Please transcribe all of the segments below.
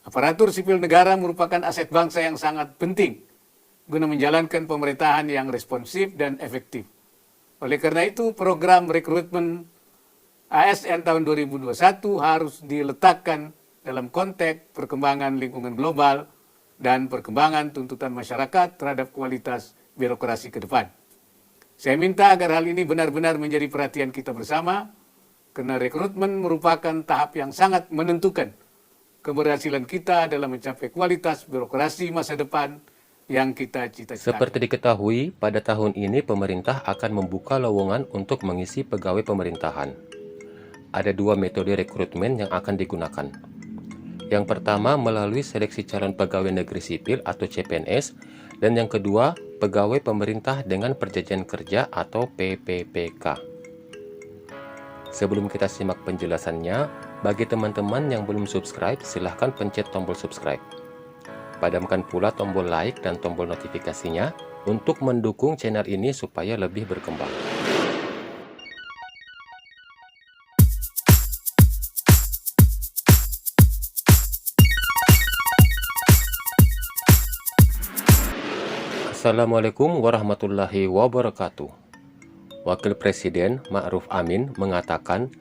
Aparatur sipil negara merupakan aset bangsa yang sangat penting guna menjalankan pemerintahan yang responsif dan efektif. Oleh karena itu, program rekrutmen ASN tahun 2021 harus diletakkan dalam konteks perkembangan lingkungan global dan perkembangan tuntutan masyarakat terhadap kualitas birokrasi ke depan. Saya minta agar hal ini benar-benar menjadi perhatian kita bersama, karena rekrutmen merupakan tahap yang sangat menentukan keberhasilan kita dalam mencapai kualitas birokrasi masa depan yang kita cita-citakan. Seperti diketahui, pada tahun ini pemerintah akan membuka lowongan untuk mengisi pegawai pemerintahan. Ada dua metode rekrutmen yang akan digunakan. Yang pertama melalui seleksi calon pegawai negeri sipil atau CPNS, dan yang kedua pegawai pemerintah dengan perjanjian kerja atau PPPK. Sebelum kita simak penjelasannya, bagi teman-teman yang belum subscribe, silahkan pencet tombol subscribe. Padamkan pula tombol like dan tombol notifikasinya untuk mendukung channel ini supaya lebih berkembang. Assalamualaikum warahmatullahi wabarakatuh. Wakil Presiden Ma'ruf Amin mengatakan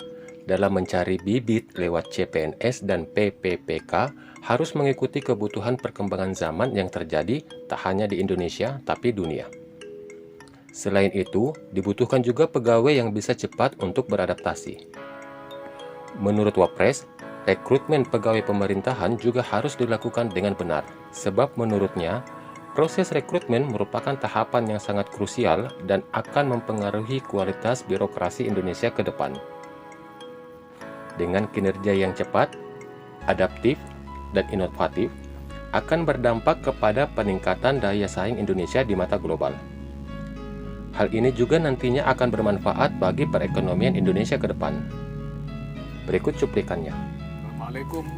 dalam mencari bibit lewat CPNS dan PPPK harus mengikuti kebutuhan perkembangan zaman yang terjadi tak hanya di Indonesia tapi dunia. Selain itu, dibutuhkan juga pegawai yang bisa cepat untuk beradaptasi. Menurut Wapres, rekrutmen pegawai pemerintahan juga harus dilakukan dengan benar, sebab menurutnya, proses rekrutmen merupakan tahapan yang sangat krusial dan akan mempengaruhi kualitas birokrasi Indonesia ke depan. Dengan kinerja yang cepat, adaptif, dan inovatif, akan berdampak kepada peningkatan daya saing Indonesia di mata global. Hal ini juga nantinya akan bermanfaat bagi perekonomian Indonesia ke depan. Berikut cuplikannya. Assalamualaikum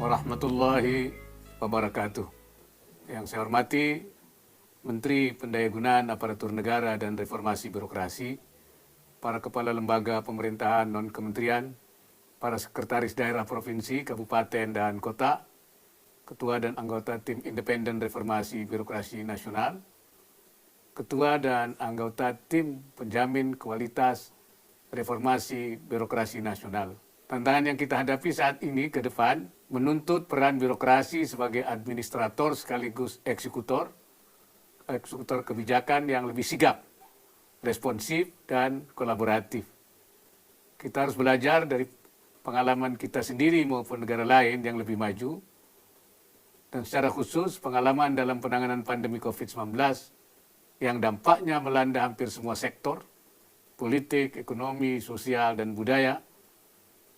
warahmatullahi wabarakatuh. Yang saya hormati Menteri Pendayagunaan Aparatur Negara dan Reformasi Birokrasi, para kepala lembaga pemerintahan non-kementerian, para sekretaris daerah provinsi, kabupaten, dan kota, ketua dan anggota tim independen reformasi birokrasi nasional, ketua dan anggota tim penjamin kualitas reformasi birokrasi nasional. Tantangan yang kita hadapi saat ini ke depan menuntut peran birokrasi sebagai administrator sekaligus eksekutor kebijakan yang lebih sigap, responsif, dan kolaboratif. Kita harus belajar dari pengalaman kita sendiri maupun negara lain yang lebih maju, dan secara khusus pengalaman dalam penanganan pandemi COVID-19 yang dampaknya melanda hampir semua sektor, politik, ekonomi, sosial, dan budaya,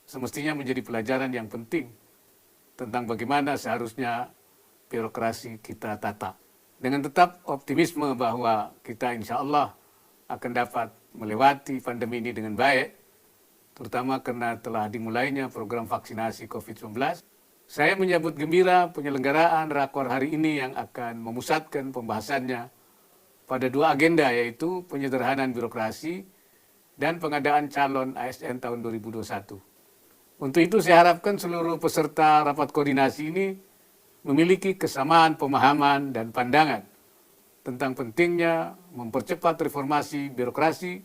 semestinya menjadi pelajaran yang penting tentang bagaimana seharusnya birokrasi kita tata. Dengan tetap optimisme bahwa kita insya Allah akan dapat melewati pandemi ini dengan baik, terutama karena telah dimulainya program vaksinasi COVID-19, saya menyambut gembira penyelenggaraan rakor hari ini yang akan memusatkan pembahasannya pada dua agenda, yaitu penyederhanaan birokrasi dan pengadaan calon ASN tahun 2021. Untuk itu saya harapkan seluruh peserta rapat koordinasi ini memiliki kesamaan pemahaman dan pandangan tentang pentingnya mempercepat reformasi birokrasi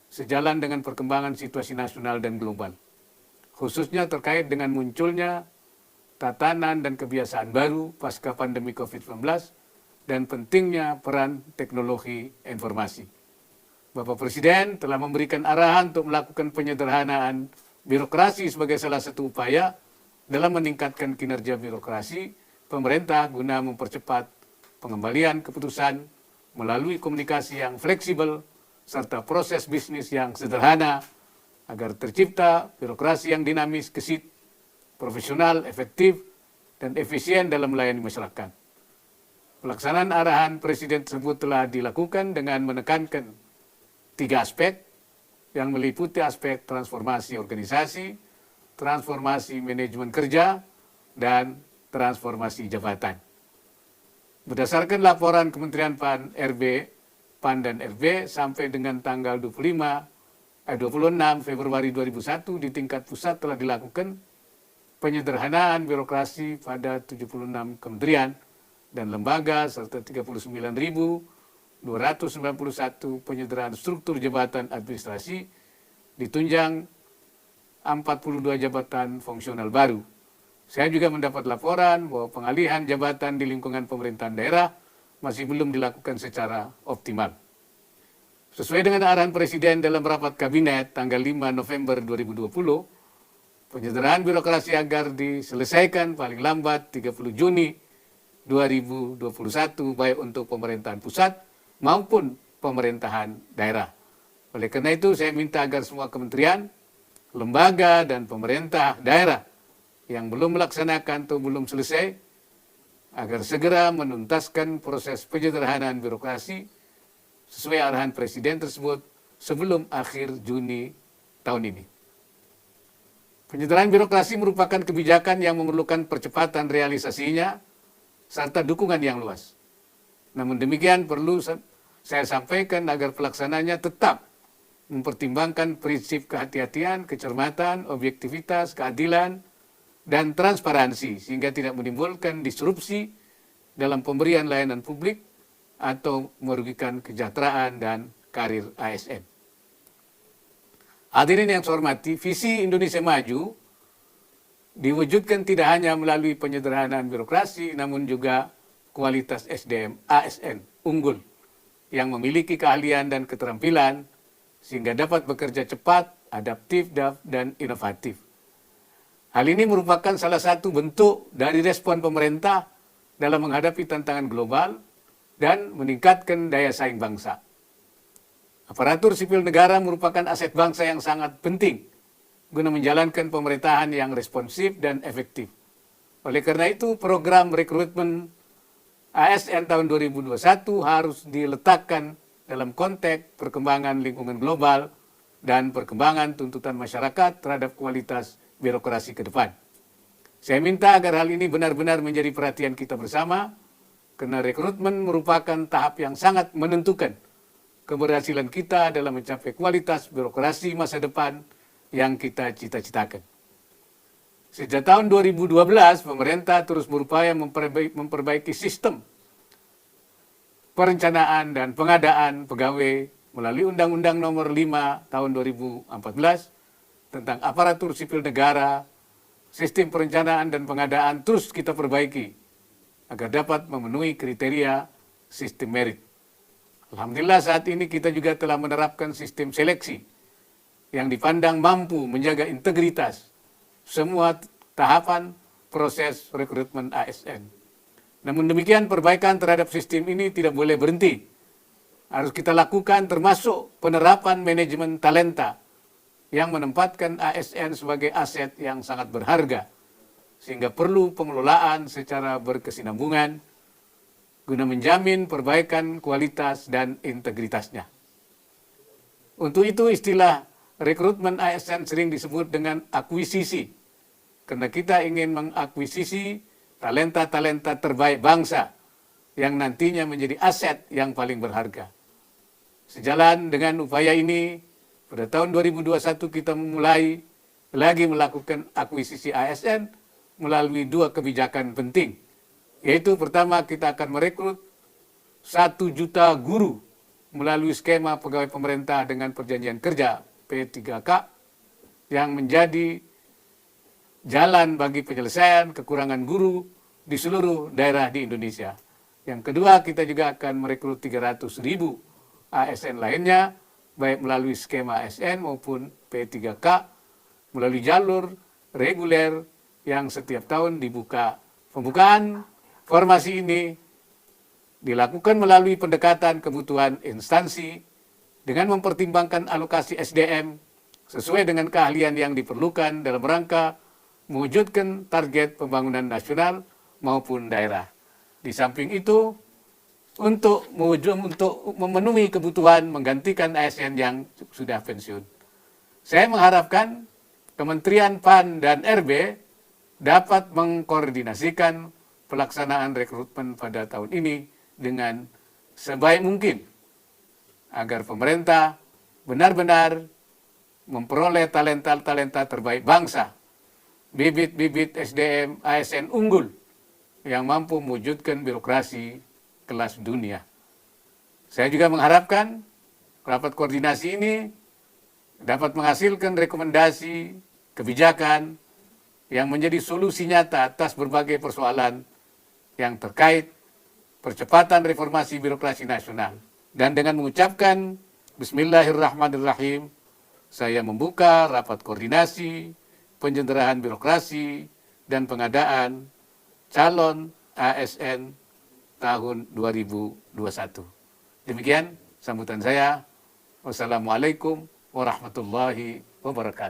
sejalan dengan perkembangan situasi nasional dan global, khususnya terkait dengan munculnya tatanan dan kebiasaan baru pasca pandemi COVID-19 dan pentingnya peran teknologi informasi. Bapak Presiden telah memberikan arahan untuk melakukan penyederhanaan birokrasi sebagai salah satu upaya dalam meningkatkan kinerja birokrasi pemerintah guna mempercepat pengembalian keputusan melalui komunikasi yang fleksibel serta proses bisnis yang sederhana agar tercipta birokrasi yang dinamis, gesit, profesional, efektif, dan efisien dalam melayani masyarakat. Pelaksanaan arahan Presiden tersebut telah dilakukan dengan menekankan 3 aspek yang meliputi aspek transformasi organisasi, transformasi manajemen kerja, dan transformasi jabatan. Berdasarkan laporan Kementerian PAN dan RB sampai dengan tanggal 26 Februari 2001 di tingkat pusat telah dilakukan penyederhanaan birokrasi pada 76 kementerian dan lembaga serta 39.291 penyederhanaan struktur jabatan administrasi, ditunjang 42 jabatan fungsional baru. Saya juga mendapat laporan bahwa pengalihan jabatan di lingkungan pemerintahan daerah masih belum dilakukan secara optimal. Sesuai dengan arahan Presiden dalam rapat Kabinet tanggal 5 November 2020, penyederhanaan birokrasi agar diselesaikan paling lambat 30 Juni 2021 baik untuk pemerintahan pusat maupun pemerintahan daerah. Oleh karena itu saya minta agar semua kementerian, lembaga dan pemerintah daerah yang belum melaksanakan atau belum selesai agar segera menuntaskan proses penyederhanaan birokrasi sesuai arahan Presiden tersebut sebelum akhir Juni tahun ini. Penyederhanaan birokrasi merupakan kebijakan yang memerlukan percepatan realisasinya serta dukungan yang luas. Namun demikian perlu saya sampaikan agar pelaksananya tetap mempertimbangkan prinsip kehati-hatian, kecermatan, objektivitas, keadilan, dan transparansi sehingga tidak menimbulkan disrupsi dalam pemberian layanan publik atau merugikan kesejahteraan dan karir ASN. Hadirin yang saya hormati, visi Indonesia Maju diwujudkan tidak hanya melalui penyederhanaan birokrasi, namun juga kualitas SDM ASN unggul yang memiliki keahlian dan keterampilan sehingga dapat bekerja cepat, adaptif, dan inovatif. Hal ini merupakan salah satu bentuk dari respon pemerintah dalam menghadapi tantangan global dan meningkatkan daya saing bangsa. Aparatur sipil negara merupakan aset bangsa yang sangat penting guna menjalankan pemerintahan yang responsif dan efektif. Oleh karena itu, program rekrutmen ASN tahun 2021 harus diletakkan dalam konteks perkembangan lingkungan global dan perkembangan tuntutan masyarakat terhadap kualitas birokrasi ke depan. Saya minta agar hal ini benar-benar menjadi perhatian kita bersama, karena rekrutmen merupakan tahap yang sangat menentukan keberhasilan kita dalam mencapai kualitas birokrasi masa depan yang kita cita-citakan. Sejak tahun 2012, pemerintah terus berupaya memperbaiki sistem perencanaan dan pengadaan pegawai melalui Undang-Undang Nomor 5 Tahun 2014 tentang aparatur sipil negara. Sistem perencanaan dan pengadaan terus kita perbaiki agar dapat memenuhi kriteria sistem merit. Alhamdulillah saat ini kita juga telah menerapkan sistem seleksi yang dipandang mampu menjaga integritas semua tahapan proses rekrutmen ASN. Namun demikian perbaikan terhadap sistem ini tidak boleh berhenti. Harus kita lakukan termasuk penerapan manajemen talenta yang menempatkan ASN sebagai aset yang sangat berharga, sehingga perlu pengelolaan secara berkesinambungan guna menjamin perbaikan kualitas dan integritasnya. Untuk itu istilah rekrutmen ASN sering disebut dengan akuisisi, karena kita ingin mengakuisisi talenta-talenta terbaik bangsa yang nantinya menjadi aset yang paling berharga. Sejalan dengan upaya ini, pada tahun 2021 kita memulai lagi melakukan akuisisi ASN melalui dua kebijakan penting. Yaitu pertama kita akan merekrut 1 juta guru melalui skema pegawai pemerintah dengan perjanjian kerja P3K yang menjadi jalan bagi penyelesaian kekurangan guru di seluruh daerah di Indonesia. Yang kedua kita juga akan merekrut 300.000 ASN lainnya baik melalui skema ASN maupun P3K melalui jalur reguler yang setiap tahun dibuka. Pembukaan formasi ini dilakukan melalui pendekatan kebutuhan instansi dengan mempertimbangkan alokasi SDM sesuai dengan keahlian yang diperlukan dalam rangka mewujudkan target pembangunan nasional maupun daerah. Di samping itu, untuk memenuhi kebutuhan menggantikan ASN yang sudah pensiun. Saya mengharapkan Kementerian PAN dan RB dapat mengkoordinasikan pelaksanaan rekrutmen pada tahun ini dengan sebaik mungkin agar pemerintah benar-benar memperoleh talenta-talenta terbaik bangsa bibit-bibit SDM ASN unggul yang mampu mewujudkan birokrasi kelas dunia. Saya juga mengharapkan rapat koordinasi ini dapat menghasilkan rekomendasi kebijakan yang menjadi solusi nyata atas berbagai persoalan yang terkait percepatan reformasi birokrasi nasional. Dan dengan mengucapkan Bismillahirrahmanirrahim, saya membuka rapat koordinasi, penjenderahan birokrasi, dan pengadaan calon ASN tahun 2021. Demikian sambutan saya. Wassalamualaikum warahmatullahi wabarakatuh.